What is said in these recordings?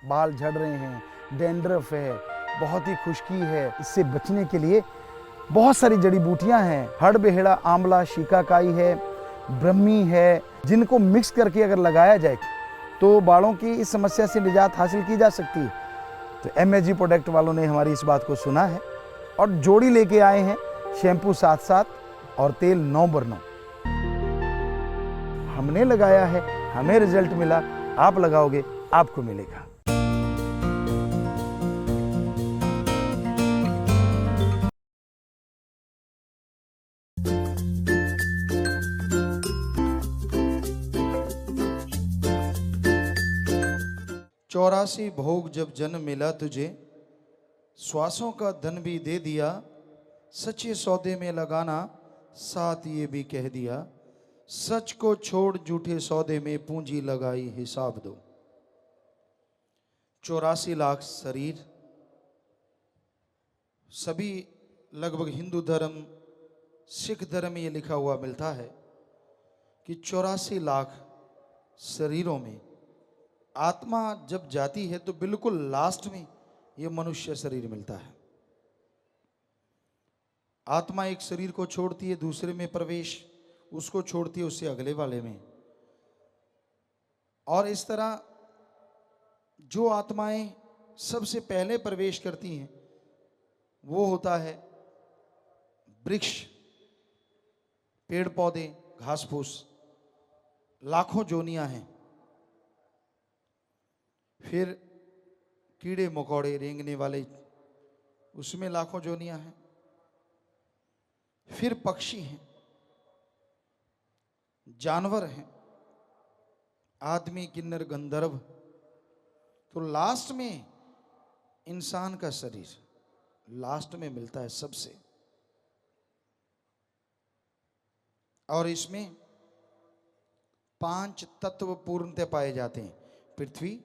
बाल झड़ रहे हैं, डैंड्रफ है, बहुत ही खुश्की है, इससे बचने के लिए बहुत सारी जड़ी बूटियां हैं। हड़बेहड़ा, आंवला, शिकाकाई है, ब्रह्मी है, जिनको मिक्स करके अगर लगाया जाए तो बालों की इस समस्या से निजात हासिल की जा सकती है। तो MSG प्रोडक्ट वालों ने हमारी इस बात को सुना है और जोड़ी लेके आए हैं, शैम्पू 7-7 और तेल 9/9। हमने लगाया है, हमें रिजल्ट मिला, आप लगाओगे आपको मिलेगा। चौरासी भोग जब जन्म मिला तुझे, श्वासों का धन भी दे दिया, सच्चे सौदे में लगाना साथ ये भी कह दिया, सच को छोड़ झूठे सौदे में पूंजी लगाई हिसाब दो। 84 लाख शरीर, सभी लगभग हिंदू धर्म, सिख धर्म में ये लिखा हुआ मिलता है कि 84 लाख शरीरों में आत्मा जब जाती है तो बिल्कुल लास्ट में ये मनुष्य शरीर मिलता है। आत्मा एक शरीर को छोड़ती है, दूसरे में प्रवेश, उसको छोड़ती है, उससे अगले वाले में। और इस तरह जो आत्माएं सबसे पहले प्रवेश करती हैं वो होता है वृक्ष, पेड़ पौधे, घास फूस, लाखों जोनियां हैं। फिर कीड़े मकोड़े, रेंगने वाले, उसमें लाखों जोनियां हैं। फिर पक्षी हैं, जानवर हैं, आदमी, किन्नर, गंधर्व, तो लास्ट में इंसान का शरीर लास्ट में मिलता है सबसे। और इसमें 5 तत्व पूर्णतः पाए जाते हैं: पृथ्वी,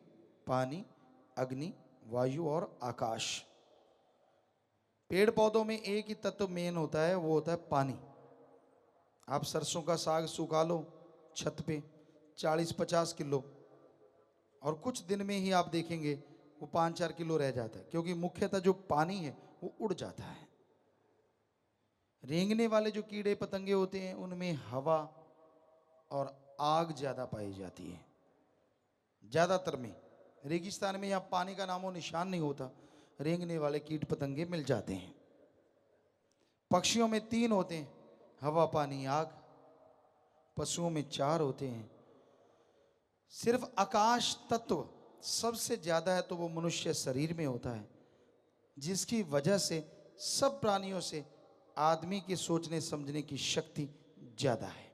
पानी, अग्नि, वायु और आकाश। पेड़ पौधों में एक ही तत्व मेन होता है, वो होता है पानी। आप सरसों का साग सुखा लो छत पे 40-50 किलो, और कुछ दिन में ही आप देखेंगे वो 5-4 किलो रह जाता है, क्योंकि मुख्यतः जो पानी है वो उड़ जाता है। रेंगने वाले जो कीड़े पतंगे होते हैं उनमें हवा और आग ज्यादा पाई जाती है। ज्यादातर में रेगिस्तान में यहाँ पानी का नामो निशान नहीं होता, रेंगने वाले कीट पतंगे मिल जाते हैं। पक्षियों में 3 होते हैं, हवा, पानी, आग। पशुओं में 4 होते हैं। सिर्फ आकाश तत्व सबसे ज्यादा है तो वो मनुष्य शरीर में होता है, जिसकी वजह से सब प्राणियों से आदमी के सोचने समझने की शक्ति ज्यादा है।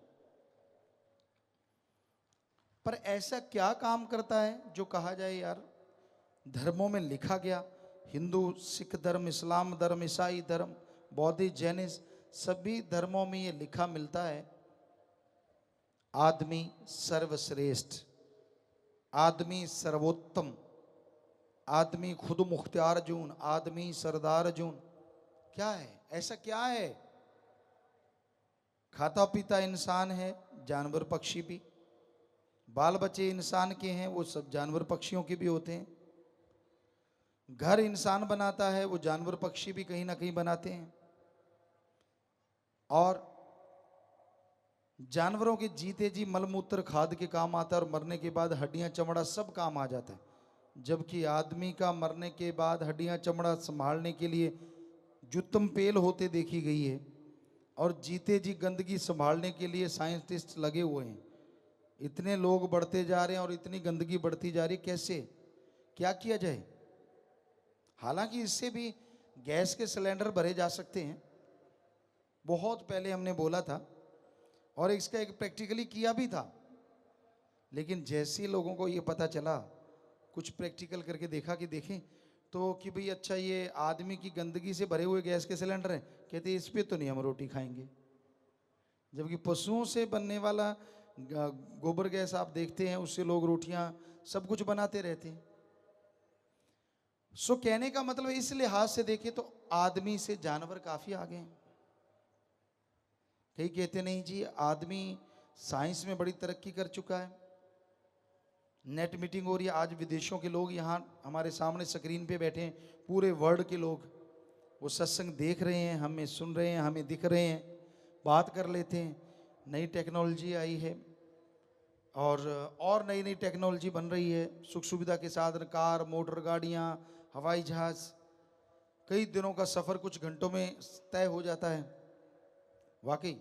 पर ऐसा क्या काम करता है जो कहा जाए यार धर्मों में लिखा गया, हिंदू, सिख धर्म, इस्लाम धर्म, ईसाई धर्म, बौद्धिस्ट, जैनिज्म, सभी धर्मों में ये लिखा मिलता है, आदमी सर्वश्रेष्ठ, आदमी सर्वोत्तम, आदमी खुद मुख्तियार जून, आदमी सरदार जून। क्या है ऐसा, क्या है? खाता पीता इंसान है, जानवर पक्षी भी। बाल बच्चे इंसान के हैं, वो सब जानवर पक्षियों के भी होते हैं। घर इंसान बनाता है, वो जानवर पक्षी भी कहीं ना कहीं बनाते हैं। और जानवरों के जीते जी मलमूत्र खाद के काम आता है, और मरने के बाद हड्डियां चमड़ा सब काम आ जाता है। जबकि आदमी का मरने के बाद हड्डियां चमड़ा संभालने के लिए जुत्तम पेल होते देखी गई है, और जीते जी गंदगी संभालने के लिए साइंटिस्ट लगे हुए हैं। इतने लोग बढ़ते जा रहे हैं और इतनी गंदगी बढ़ती जा रही है, कैसे, क्या किया जाए? हालांकि इससे भी गैस के सिलेंडर भरे जा सकते हैं, बहुत पहले हमने बोला था, और इसका एक प्रैक्टिकली किया भी था। लेकिन जैसे लोगों को ये पता चला, कुछ प्रैक्टिकल करके देखा कि देखें तो कि भाई अच्छा ये आदमी की गंदगी से भरे हुए गैस के सिलेंडर हैं, कहते इस पे तो नहीं हम रोटी खाएंगे। जबकि पशुओं से बनने वाला गोबर गैस आप देखते हैं, उससे लोग रोटियां सब कुछ बनाते रहते हैं। सो कहने का मतलब इस लिहाज से देखें तो आदमी से जानवर काफी आगे हैं। कई कहते नहीं जी आदमी साइंस में बड़ी तरक्की कर चुका है, नेट मीटिंग हो रही है, आज विदेशों के लोग यहाँ हमारे सामने स्क्रीन पे बैठे हैं, पूरे वर्ल्ड के लोग वो सत्संग देख रहे हैं, हमें सुन रहे हैं, हमें दिख रहे हैं, बात कर लेते हैं। नई टेक्नोलॉजी आई है और नई नई टेक्नोलॉजी बन रही है, सुख सुविधा के साधन, कार, मोटर गाड़ियाँ, हवाई जहाज, कई दिनों का सफ़र कुछ घंटों में तय हो जाता है। वाकई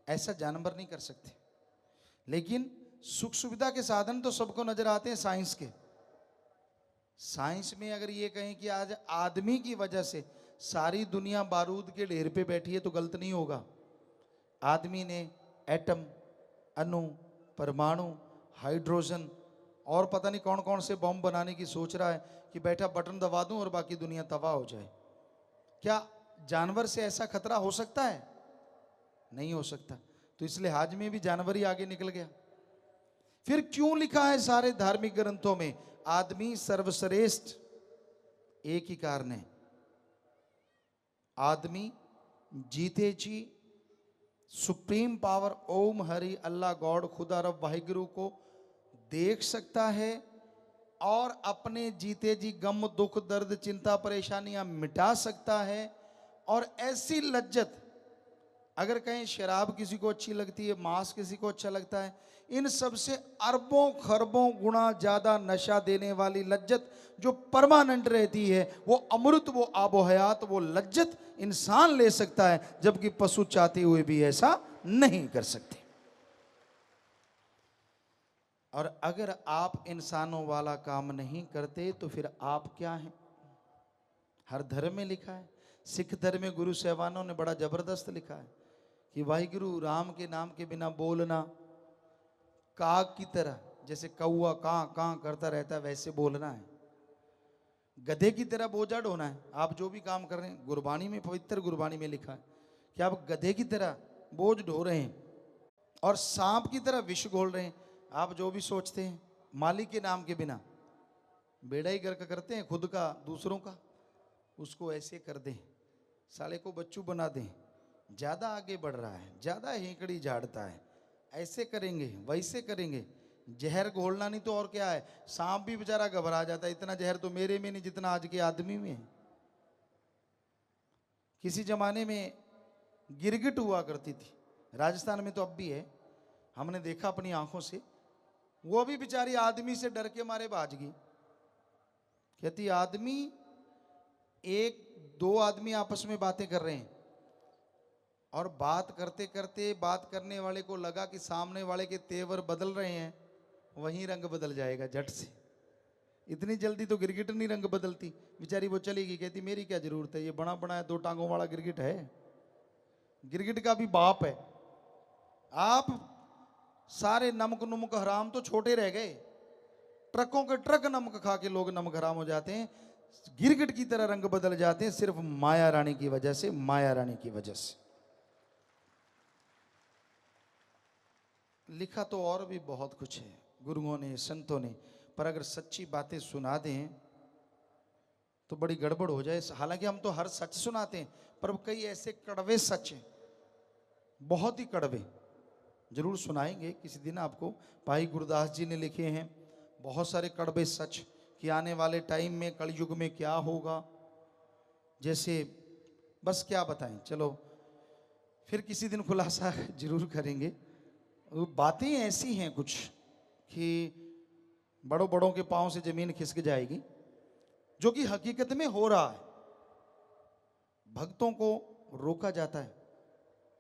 ऐसा जानवर नहीं कर सकते, लेकिन सुख सुविधा के साधन तो सबको नजर आते हैं साइंस के। साइंस में अगर ये कहें कि आज आदमी की वजह से सारी दुनिया बारूद के ढेर पे बैठी है तो गलत नहीं होगा। आदमी ने एटम, अणु, परमाणु, हाइड्रोजन और पता नहीं कौन कौन से बम बनाने की सोच रहा है कि बैठा बटन दबा दूं और बाकी दुनिया तबाह हो जाए। क्या जानवर से ऐसा खतरा हो सकता है? नहीं हो सकता। तो इस लिहाज में भी जानवर ही आगे निकल गया। फिर क्यों लिखा है सारे धार्मिक ग्रंथों में आदमी सर्वश्रेष्ठ? एक ही कारण है, आदमी जीते जी सुप्रीम पावर ओम हरि अल्लाह गॉड खुदा रब वाहिगुरु को देख सकता है और अपने जीते जी गम, दुख, दर्द, चिंता, परेशानियां मिटा सकता है। और ऐसी लज्जत, अगर कहें शराब किसी को अच्छी लगती है, मांस किसी को अच्छा लगता है, इन सब से अरबों खरबों गुना ज्यादा नशा देने वाली लज्जत जो परमानेंट रहती है, वो अमृत, वो आबो हयात, वो लज्जत इंसान ले सकता है, जबकि पशु चाहते हुए भी ऐसा नहीं कर सकते। और अगर आप इंसानों वाला काम नहीं करते तो फिर आप क्या हैं? हर धर्म में लिखा है। सिख धर्म में गुरु साहबानों ने बड़ा जबरदस्त लिखा है कि वाहिगुरु राम के नाम के बिना बोलना, काग की तरह, जैसे कौआ कां कां करता रहता है वैसे बोलना है, गधे की तरह बोझा ढोना है। आप जो भी काम कर रहे हैं, गुरबानी में, पवित्र गुरबानी में लिखा है कि आप गधे की तरह बोझ ढो रहे हैं और सांप की तरह विष घोल रहे हैं। आप जो भी सोचते हैं मालिक के नाम के बिना, बेड़ा ही गर्क करते हैं खुद का, दूसरों का, उसको ऐसे कर दें, साले को बच्चू बना दें, ज़्यादा आगे बढ़ रहा है, ज़्यादा हेंकड़ी झाड़ता है, ऐसे करेंगे वैसे करेंगे। जहर घोलना नहीं तो और क्या है। सांप भी बेचारा घबरा जाता है, इतना जहर तो मेरे में नहीं जितना आज के आदमी में है। किसी जमाने में गिरगिट हुआ करती थी, राजस्थान में तो अब भी है, हमने देखा अपनी आंखों से। वो भी बेचारी आदमी से डर के मारे भाग गई। कहती आदमी, एक दो आदमी आपस में बातें कर रहे हैं और बात करते करते बात करने वाले को लगा कि सामने वाले के तेवर बदल रहे हैं, वहीं रंग बदल जाएगा झट से। इतनी जल्दी तो गिरगिट नहीं रंग बदलती, बेचारी वो चली गई। कहती मेरी क्या जरूरत है, ये बना बनाया दो टांगों वाला गिरगिट है, गिरगिट का भी बाप है। आप सारे नमक नुमक हराम तो छोटे रह गए, ट्रकों के ट्रक नमक खा के लोग नमक हराम हो जाते हैं, गिरगिट की तरह रंग बदल जाते हैं सिर्फ माया रानी की वजह से, माया रानी की वजह से। लिखा तो और भी बहुत कुछ है गुरुओं ने, संतों ने, पर अगर सच्ची बातें सुना दें तो बड़ी गड़बड़ हो जाए। हालांकि हम तो हर सच सुनाते हैं, पर कई ऐसे कड़वे सच हैं, बहुत ही कड़वे, जरूर सुनाएंगे किसी दिन आपको। भाई गुरदास जी ने लिखे हैं बहुत सारे कड़वे सच कि आने वाले टाइम में कलयुग में क्या होगा। जैसे बस क्या बताएं, चलो फिर किसी दिन खुलासा जरूर करेंगे। बातें ऐसी हैं कुछ कि बड़ों बड़ों के पांव से जमीन खिसक जाएगी, जो कि हकीकत में हो रहा है। भक्तों को रोका जाता है,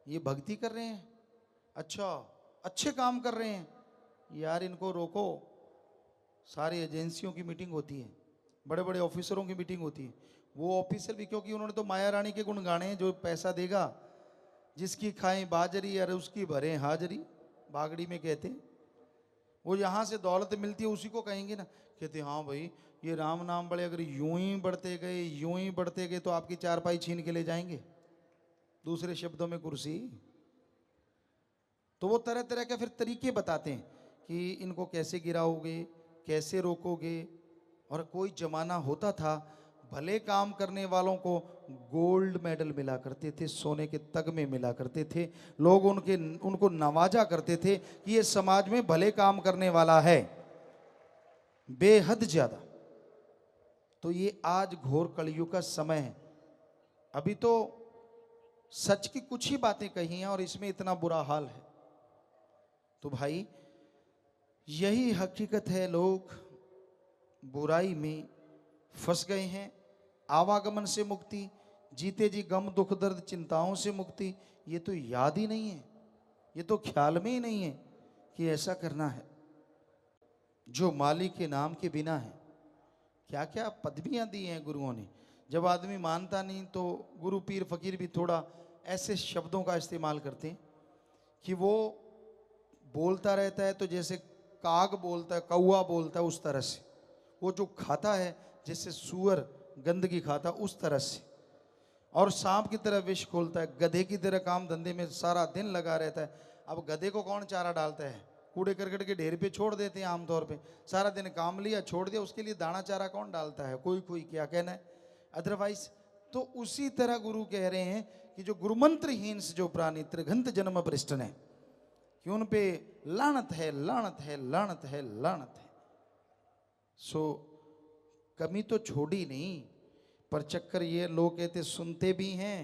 ये भक्ति कर रहे हैं, अच्छा अच्छे काम कर रहे हैं, यार इनको रोको। सारी एजेंसियों की मीटिंग होती है, बड़े बड़े ऑफिसरों की मीटिंग होती है। वो ऑफिसर भी, क्योंकि उन्होंने तो माया रानी के गुण गाने हैं, जो पैसा देगा, जिसकी खाएं बाजरी अरे उसकी भरें हाजरी, बागड़ी में कहते हैं। वो यहाँ से दौलत मिलती है उसी को कहेंगे ना। कहते हाँ भाई ये राम नाम बड़े, अगर यूं ही बढ़ते गए यूं ही बढ़ते गए तो आपकी चारपाई छीन के ले जाएंगे, दूसरे शब्दों में कुर्सी। तो वो तरह तरह के फिर तरीके बताते हैं कि इनको कैसे गिराओगे, कैसे रोकोगे। और कोई जमाना होता था भले काम करने वालों को गोल्ड मेडल मिला करते थे, सोने के तगमे मिला करते थे, लोग उनको नवाजा करते थे कि ये समाज में भले काम करने वाला है। बेहद ज्यादा। तो ये आज घोर कलयुग का समय है। अभी तो सच की कुछ ही बातें कही हैं और इसमें इतना बुरा हाल है। तो भाई यही हकीकत है, लोग बुराई में फंस गए हैं। आवागमन से मुक्ति, जीते जी गम दुख दर्द चिंताओं से मुक्ति, ये तो याद ही नहीं है, ये तो ख्याल में ही नहीं है कि ऐसा करना है। जो मालिक के नाम के बिना है, क्या क्या पदवियां दी हैं गुरुओं ने। जब आदमी मानता नहीं तो गुरु पीर फकीर भी थोड़ा ऐसे शब्दों का इस्तेमाल करते हैं कि वो बोलता रहता है तो जैसे काग बोलता है, कौवा बोलता है, उस तरह से। वो जो खाता है जैसे सुअर गंदगी खाता, उस तरह से। और सांप की तरह विष खोलता है, गधे की तरह काम धंधे में सारा दिन लगा रहता है। अब गधे को कौन चारा डालता है? कूड़े करकट के ढेर पे छोड़ देते हैं आमतौर पे। सारा दिन काम लिया, छोड़ दिया, उसके लिए दाना चारा कौन डालता है? कोई कोई, क्या कहना है अदरवाइज। तो उसी तरह गुरु कह रहे हैं कि जो गुरुमंत्रहीन से जो प्राणी त्रिघंत जन्म भ्रष्टन है, कि उन पे लानत है, लानत है, लानत है, लानत है। सो कमी तो छोड़ी नहीं, पर चक्कर ये लोग कहते सुनते भी हैं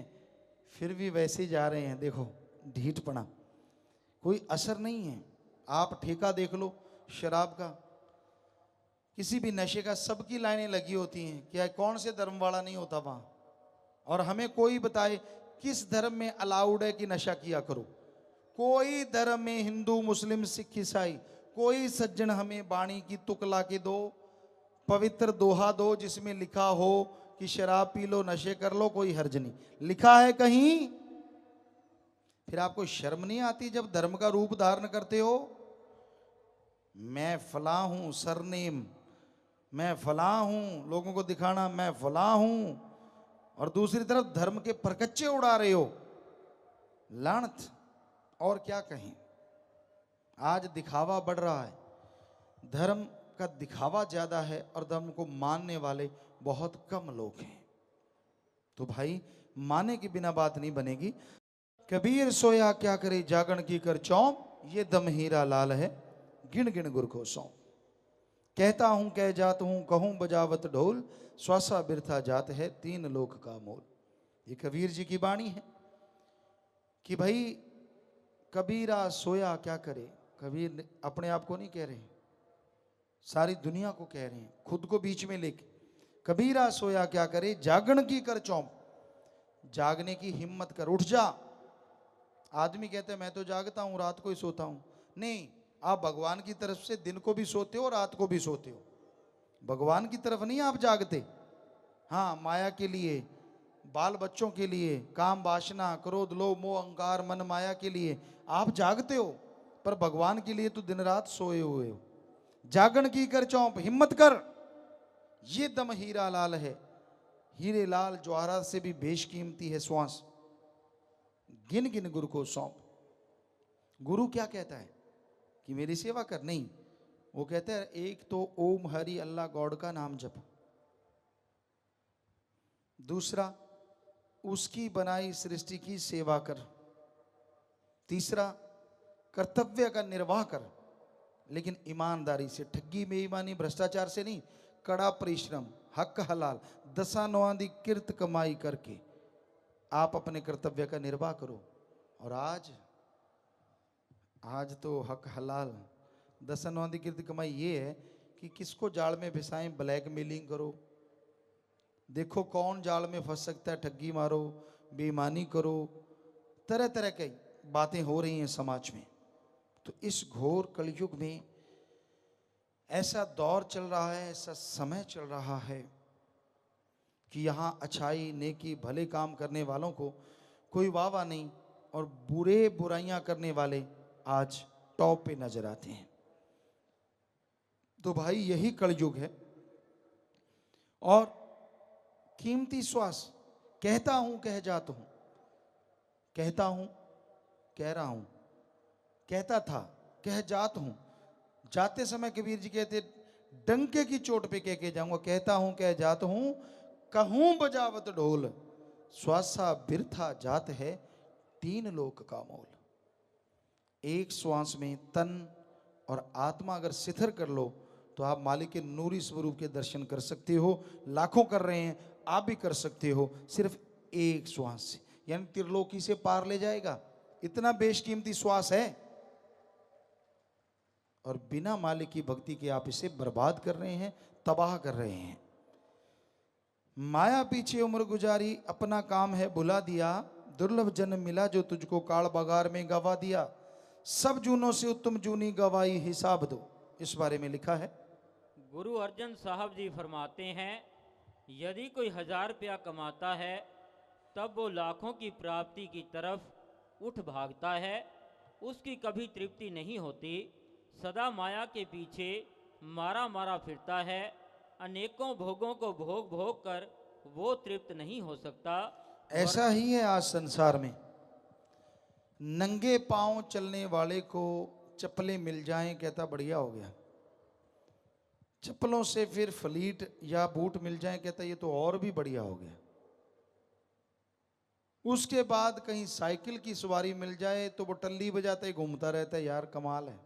फिर भी वैसे ही जा रहे हैं। देखो ढीठपना, कोई असर नहीं है। आप ठेका देख लो शराब का, किसी भी नशे का, सबकी लाइनें लगी होती हैं। क्या कौन से धर्म वाला नहीं होता वहां? और हमें कोई बताए किस धर्म में अलाउड है कि नशा किया करो? कोई धर्म में, हिंदू मुस्लिम सिख ईसाई, कोई सज्जन हमें वाणी की तुक ला के दो, पवित्र दोहा दो जिसमें लिखा हो कि शराब पी लो, नशे कर लो, कोई हर्ज नहीं। लिखा है कहीं? फिर आपको शर्म नहीं आती जब धर्म का रूप धारण करते हो? मैं फला हूं, सरनेम, मैं फला हूं, लोगों को दिखाना मैं फला हूं, और दूसरी तरफ धर्म के परकच्चे उड़ा रहे हो। लानत। और क्या कहें, आज दिखावा बढ़ रहा है, धर्म का दिखावा ज्यादा है और धर्म को मानने वाले बहुत कम लोग हैं। तो भाई माने के बिना बात नहीं बनेगी। कबीर सोया क्या करे जागरण की कर चौंप, ये दम हीरा लाल है गिण गिण गुर को सौंप। कहता हूं कह जात हूं, कहूं बजावत ढोल, श्वासा बिरथा जात है तीन लोक का मोल। ये कबीर जी की वाणी है कि भाई कबीरा सोया क्या करे। कबीर अपने आप को नहीं कह रहे, सारी दुनिया को कह रहे हैं, खुद को बीच में लेके। कबीरा सोया क्या करे जागरण की कर चौंप, जागने की हिम्मत कर, उठ जा। आदमी कहते हैं मैं तो जागता हूं, रात को ही सोता हूं। नहीं, आप भगवान की तरफ से दिन को भी सोते हो, रात को भी सोते हो। भगवान की तरफ नहीं आप जागते। हाँ, माया के लिए, बाल बच्चों के लिए, काम वासना क्रोध लोभ मोह अहंकार मन माया के लिए आप जागते हो, पर भगवान के लिए तो दिन रात सोए हुए हो। जागरण की कर चौंप, हिम्मत कर, ये दम हीरा लाल है। हीरे लाल ज्वाहरात से भी बेशकीमती है श्वास। गिन गिन गुरु को सौंप। गुरु क्या कहता है कि मेरी सेवा कर? नहीं, वो कहता है एक तो ओम हरि अल्लाह गॉड का नाम जप, दूसरा उसकी बनाई सृष्टि की सेवा कर, तीसरा कर्तव्य का निर्वाह कर, लेकिन ईमानदारी से, ठगी बेईमानी भ्रष्टाचार से नहीं, कड़ा परिश्रम, हक हलाल, दसानौंदी किर्त कमाई करके आप अपने कर्तव्य का निर्वाह करो। और आज तो हक हलाल दसानौंदी किर्त कमाई ये है कि किसको जाल में फंसाएं, ब्लैकमेलिंग करो, देखो कौन जाल में फंस सकता है, ठगी मारो, बेईमानी करो, तरह तरह की बातें हो रही हैं समाज में। तो इस घोर कलयुग में ऐसा दौर चल रहा है, ऐसा समय चल रहा है कि यहाँ अच्छाई नेकी भले काम करने वालों को कोई वाह नहीं, और बुरे बुराइयां करने वाले आज टॉप पे नजर आते हैं। तो भाई यही कलयुग है। और कीमती श्वास, कहता हूं कह जाता हूं, कहता हूं कह रहा हूं, कहता था कह जात हूं। जाते समय कबीर जी कहते डंके की चोट पे कह के जाऊंगा, कहता हूं कह जात हूं, कहूं बजावत ढोल, श्वासा बिरथा जात है तीन लोक का मोल। एक श्वास में तन और आत्मा अगर शिथिर कर लो तो आप मालिक के नूरी स्वरूप के दर्शन कर सकते हो। लाखों कर रहे हैं, आप भी कर सकते हो, सिर्फ एक श्वास से, यानी त्रिलोकी से पार ले जाएगा। इतना बेशकीमती श्वास है, और बिना मालिक की भक्ति के आप इसे बर्बाद कर रहे हैं, तबाह कर रहे हैं। माया पीछे उम्र गुजारी, अपना काम है भुला दिया, दुर्लभ जन्म मिला जो तुझको काल बगार में गवा दिया, सब जूनों से उत्तम जूनी गवाई हिसाब दो। इस बारे में लिखा है। गुरु अर्जन साहब जी फरमाते हैं, यदि कोई 1000 रुपया कमाता है तब वो लाखों की प्राप्ति की तरफ उठ भागता है, उसकी कभी तृप्ति नहीं होती, सदा माया के पीछे मारा मारा फिरता है, अनेकों भोगों को भोग भोग कर वो तृप्त नहीं हो सकता। ऐसा ही है आज संसार में। नंगे पांव चलने वाले को चप्पलें मिल जाएं, कहता बढ़िया हो गया। चप्पलों से फिर फ्लीट या बूट मिल जाएं, कहता ये तो और भी बढ़िया हो गया। उसके बाद कहीं साइकिल की सवारी मिल जाए तो वो टल्ली बजाते ही घूमता रहता है, यार कमाल है।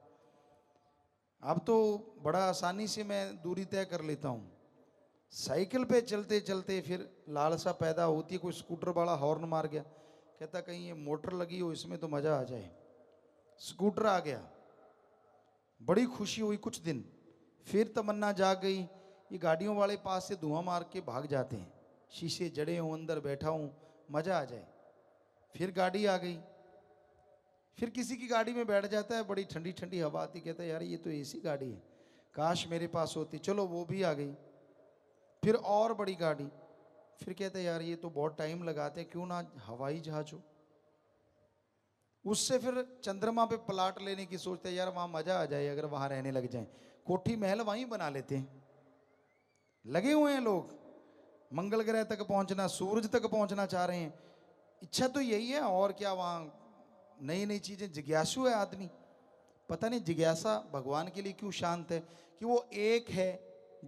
अब तो बड़ा आसानी से मैं दूरी तय कर लेता हूँ। साइकिल पे चलते चलते फिर लालसा पैदा होती है, कोई स्कूटर वाला हॉर्न मार गया, कहता कहीं ये मोटर लगी हो इसमें तो मज़ा आ जाए। स्कूटर आ गया, बड़ी खुशी हुई कुछ दिन, फिर तमन्ना जाग गई, ये गाड़ियों वाले पास से धुआं मार के भाग जाते हैं, शीशे जड़े हों, अंदर बैठा हूँ, मज़ा आ जाए। फिर गाड़ी आ गई, फिर किसी की गाड़ी में बैठ जाता है, बड़ी ठंडी ठंडी हवा आती, कहता है यार ये तो एसी गाड़ी है, काश मेरे पास होती, चलो वो भी आ गई। फिर और बड़ी गाड़ी, फिर कहते हैं यार ये तो बहुत टाइम लगाते, क्यों ना हवाई जहाज हो। उससे फिर चंद्रमा पे प्लाट लेने की सोचते हैं, यार वहाँ मज़ा आ जाए अगर वहाँ रहने लग जाए, कोठी महल वहीं बना लेते हैं। लगे हुए हैं लोग, मंगल ग्रह तक पहुँचना, सूरज तक पहुँचना चाह रहे हैं, इच्छा तो यही है, और क्या वहाँ नई नई चीज़ें। जिज्ञासु है आदमी, पता नहीं जिज्ञासा भगवान के लिए क्यों शांत है, कि वो एक है,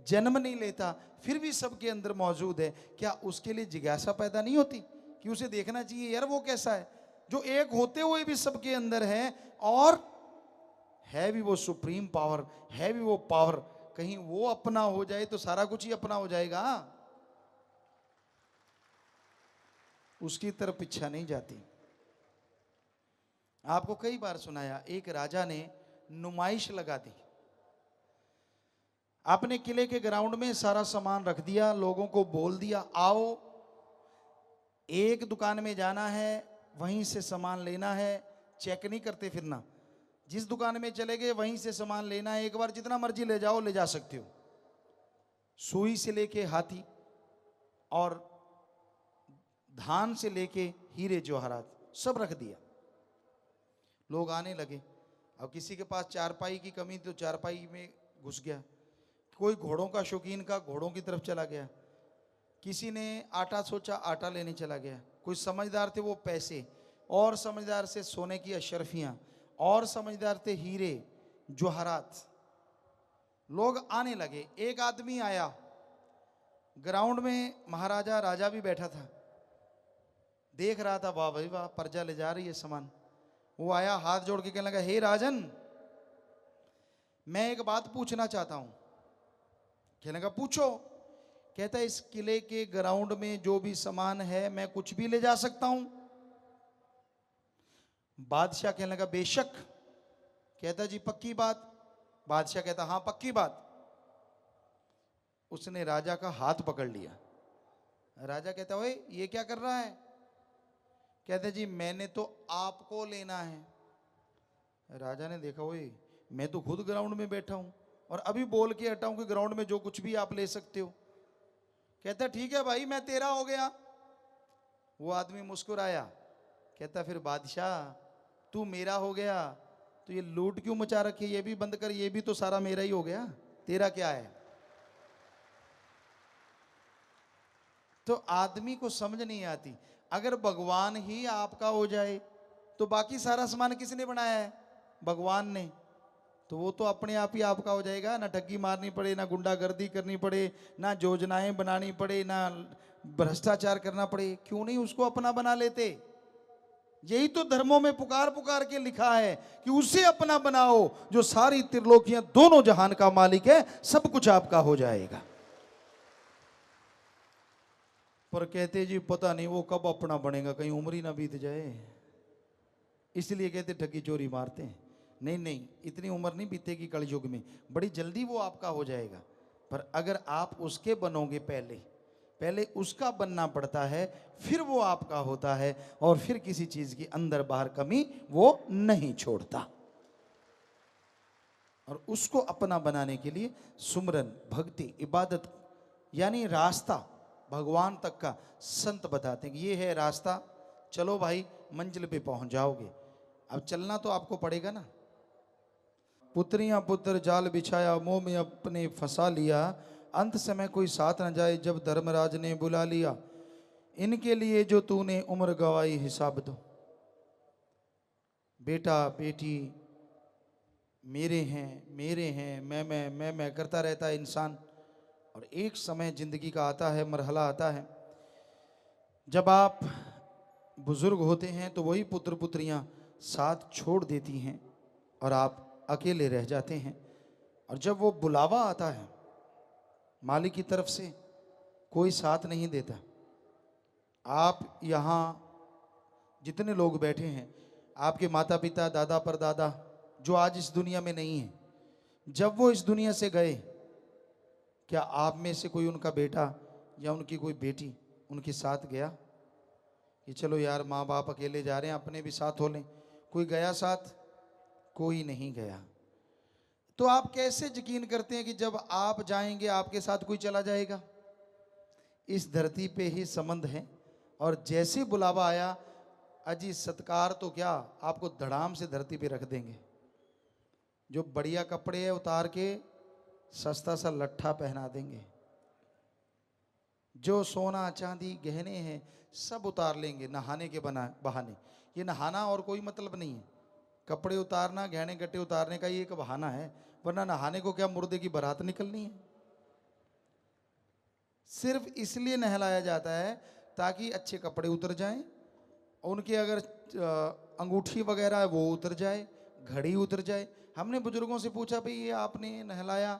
जन्म नहीं लेता, फिर भी सबके अंदर मौजूद है। क्या उसके लिए जिज्ञासा पैदा नहीं होती कि उसे देखना चाहिए यार वो कैसा है, जो एक होते हुए भी सबके अंदर है, और है भी वो सुप्रीम पावर, है भी वो पावर, कहीं वो अपना हो जाए तो सारा कुछ ही अपना हो जाएगा। उसकी तरफ इच्छा नहीं जाती। आपको कई बार सुनाया, एक राजा ने नुमाइश लगा दी, अपने किले के ग्राउंड में सारा सामान रख दिया, लोगों को बोल दिया आओ, एक दुकान में जाना है, वहीं से सामान लेना है, चेक नहीं करते फिरना, जिस दुकान में चले गए वहीं से सामान लेना है, एक बार जितना मर्जी ले जाओ, ले जा सकते हो। सुई से लेके हाथी, और धान से लेके हीरे जवाहरात सब रख दिया। लोग आने लगे, अब किसी के पास चारपाई की कमी तो चारपाई में घुस गया, कोई घोड़ों का शौकीन का घोड़ों की तरफ चला गया, किसी ने आटा सोचा आटा लेने चला गया, कोई समझदार थे वो पैसे, और समझदार से सोने की अशरफियाँ, और समझदार थे हीरे जवाहरात। लोग आने लगे। एक आदमी आया ग्राउंड में, महाराजा राजा भी बैठा था, देख रहा था, वाह भाई वाह प्रजा ले जा रही है सामान। वो आया, हाथ जोड़ के कहने लगा, हे राजन मैं एक बात पूछना चाहता हूं। कहने लगा पूछो। कहता है इस किले के ग्राउंड में जो भी सामान है मैं कुछ भी ले जा सकता हूं? बादशाह कहने लगा बेशक। कहता जी पक्की बात? बादशाह कहता हाँ पक्की बात। उसने राजा का हाथ पकड़ लिया। राजा कहता ओए ये क्या कर रहा है? कहते जी मैंने तो आपको लेना है। राजा ने देखा ओए मैं तो खुद ग्राउंड में बैठा हूं और अभी बोल के हटा हूं कि ग्राउंड में जो कुछ भी आप ले सकते हो। कहता ठीक है भाई मैं तेरा हो गया। वो आदमी मुस्कुराया। कहता फिर बादशाह तू मेरा हो गया तो ये लूट क्यों मचा रखी, ये भी बंद कर, ये भी तो सारा मेरा ही हो गया, तेरा क्या है? तो आदमी को समझ नहीं आती, अगर भगवान ही आपका हो जाए तो बाकी सारा सामान किसने बनाया है? भगवान ने। तो वो तो अपने आप ही आपका हो जाएगा, ना ठगी मारनी पड़े, ना गुंडागर्दी करनी पड़े, ना योजनाएं बनानी पड़े, ना भ्रष्टाचार करना पड़े। क्यों नहीं उसको अपना बना लेते? यही तो धर्मों में पुकार पुकार के लिखा है कि उसे अपना बनाओ जो सारी त्रिलोकियां दोनों जहान का मालिक है, सब कुछ आपका हो जाएगा। पर कहते जी पता नहीं वो कब अपना बनेगा, कहीं उम्र ही ना बीत जाए, इसलिए कहते ठगी चोरी मारते हैं। नहीं नहीं, इतनी उम्र नहीं बीतेगी कलयुग में, बड़ी जल्दी वो आपका हो जाएगा। पर अगर आप उसके बनोगे, पहले उसका बनना पड़ता है, फिर वो आपका होता है, और फिर किसी चीज की अंदर बाहर कमी वो नहीं छोड़ता। और उसको अपना बनाने के लिए सुमरन, भक्ति, इबादत, यानी रास्ता भगवान तक का संत बताते हैं कि ये है रास्ता, चलो भाई मंजिल पे पहुंच जाओगे। अब चलना तो आपको पड़ेगा ना। पुत्रियां पुत्र जाल बिछाया, मोह में अपने फंसा लिया, अंत समय कोई साथ न जाए जब धर्मराज ने बुला लिया। इनके लिए जो तूने उम्र गवाई हिसाब दो। बेटा बेटी मेरे हैं, मैं करता रहता है इंसान। और एक समय जिंदगी का आता है, मरहला आता है, जब आप बुजुर्ग होते हैं तो वही पुत्र पुत्रियां साथ छोड़ देती हैं और आप अकेले रह जाते हैं। और जब वो बुलावा आता है मालिक की तरफ से, कोई साथ नहीं देता। आप यहाँ जितने लोग बैठे हैं, आपके माता पिता, दादा परदादा जो आज इस दुनिया में नहीं है, जब वो इस दुनिया से गए, क्या आप में से कोई उनका बेटा या उनकी कोई बेटी उनके साथ गया कि चलो यार माँ बाप अकेले जा रहे हैं, अपने भी साथ हो लें? कोई गया साथ? कोई नहीं गया। तो आप कैसे यकीन करते हैं कि जब आप जाएंगे आपके साथ कोई चला जाएगा? इस धरती पे ही संबंध है। और जैसे बुलावा आया, अजी सत्कार तो क्या, आपको धड़ाम से धरती पे रख देंगे। जो बढ़िया कपड़े है उतार के सस्ता सा लट्ठा पहना देंगे, जो सोना चांदी गहने हैं सब उतार लेंगे नहाने के बहाने। ये नहाना और कोई मतलब नहीं है, कपड़े उतारना, गहने गट्टे उतारने का ये एक बहाना है, वरना नहाने को क्या मुर्दे की बारात निकलनी है? सिर्फ इसलिए नहलाया जाता है ताकि अच्छे कपड़े उतर जाएं, उनके अगर अंगूठी वगैरह है वो उतर जाए, घड़ी उतर जाए। हमने बुजुर्गों से पूछा, भाई ये आपने नहलाया,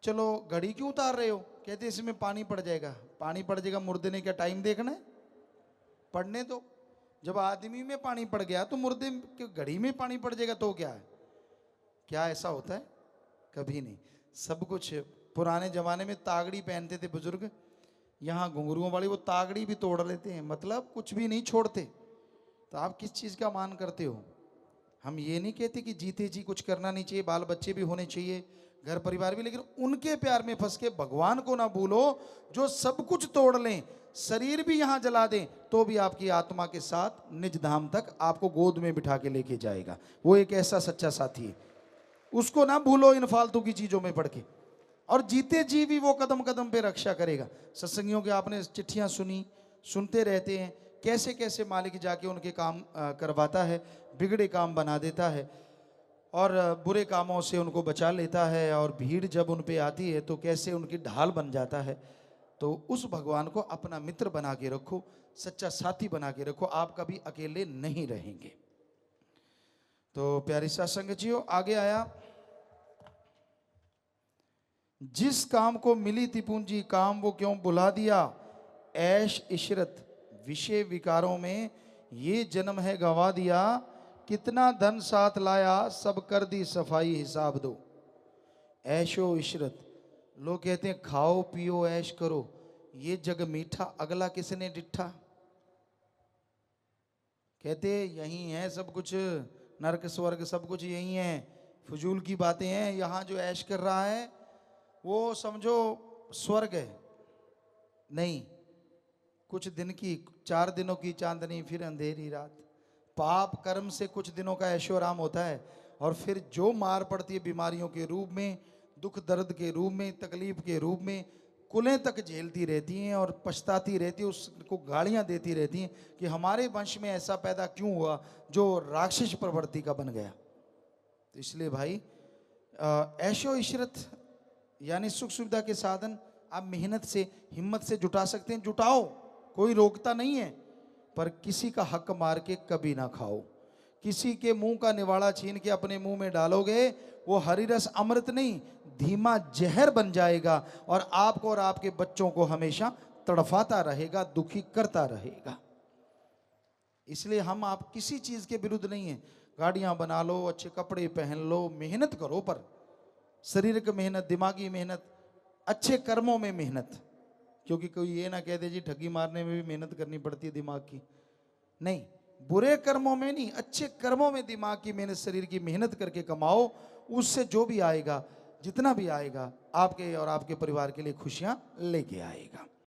चलो घड़ी क्यों उतार रहे हो? कहते इसमें पानी पड़ जाएगा। पानी पड़ जाएगा, मुर्दे ने क्या टाइम देखना है? पड़ने दो। जब आदमी में पानी पड़ गया तो मुर्दे की घड़ी में पानी पड़ जाएगा तो क्या है? क्या ऐसा होता है? कभी नहीं। सब कुछ पुराने जमाने में तागड़ी पहनते थे बुजुर्ग, यहाँ घुंघरुओं वाली, वो तागड़ी भी तोड़ लेते हैं, मतलब कुछ भी नहीं छोड़ते। तो आप किस चीज़ का मान करते हो? हम ये नहीं कहते कि जीते जी कुछ करना नहीं चाहिए, बाल बच्चे भी होने चाहिए, घर परिवार भी, लेकिन उनके प्यार में फंस के भगवान को ना भूलो जो सब कुछ तोड़ लें, शरीर भी यहां जला दें तो भी आपकी आत्मा के साथ निज धाम तक आपको गोद में बिठा के लेके जाएगा। वो एक ऐसा सच्चा साथी है, उसको ना भूलो इन फालतू की चीजों में पड़ के। और जीते जी भी वो कदम कदम पे रक्षा करेगा। सत्संगियों के आपने चिट्ठियां सुनी, सुनते रहते हैं कैसे कैसे मालिक जाके उनके काम करवाता है, बिगड़े काम बना देता है और बुरे कामों से उनको बचा लेता है। और भीड़ जब उन पे आती है तो कैसे उनकी ढाल बन जाता है। तो उस भगवान को अपना मित्र बना के रखो, सच्चा साथी बना के रखो, आप कभी अकेले नहीं रहेंगे। तो प्यारी साथ संगत जियो, आगे आया, जिस काम को मिली थी पूंजी, काम वो क्यों बुला दिया, ऐश इशरत विषय विकारों में ये जन्म है गवा दिया, कितना धन साथ लाया सब कर दी सफाई हिसाब दो। ऐशो इशरत, लोग कहते हैं खाओ पियो ऐश करो, ये जग मीठा अगला किसने डिठा। कहते यही है सब कुछ, नरक स्वर्ग सब कुछ यही है, फजूल की बातें हैं। यहाँ जो ऐश कर रहा है वो समझो स्वर्ग है नहीं, कुछ दिन की, 4 दिनों की चांदनी फिर अंधेरी रात। पाप कर्म से कुछ दिनों का ऐशो आराम होता है, और फिर जो मार पड़ती है बीमारियों के रूप में, दुख दर्द के रूप में, तकलीफ के रूप में, कुलें तक झेलती रहती हैं और पछताती रहती है, उसको गालियां देती रहती हैं कि हमारे वंश में ऐसा पैदा क्यों हुआ जो राक्षस प्रवृत्ति का बन गया। तो इसलिए भाई ऐशो इशरत यानी सुख सुविधा के साधन आप मेहनत से, हिम्मत से जुटा सकते हैं, जुटाओ, कोई रोकता नहीं है। पर किसी का हक मार के कभी ना खाओ। किसी के मुंह का निवाड़ा छीन के अपने मुंह में डालोगे, वो हरी रस अमृत नहीं, धीमा जहर बन जाएगा और आपको और आपके बच्चों को हमेशा तड़फाता रहेगा, दुखी करता रहेगा। इसलिए हम आप किसी चीज के विरुद्ध नहीं है। गाड़ियां बना लो, अच्छे कपड़े पहन लो, मेहनत करो, पर शारीरिक मेहनत, दिमागी मेहनत, अच्छे कर्मों में मेहनत। क्योंकि कोई ये ना कह दे जी ठगी मारने में भी मेहनत करनी पड़ती है दिमाग की। नहीं, बुरे कर्मों में नहीं, अच्छे कर्मों में दिमाग की मेहनत, शरीर की मेहनत करके कमाओ। उससे जो भी आएगा, जितना भी आएगा, आपके और आपके परिवार के लिए खुशियां लेके आएगा।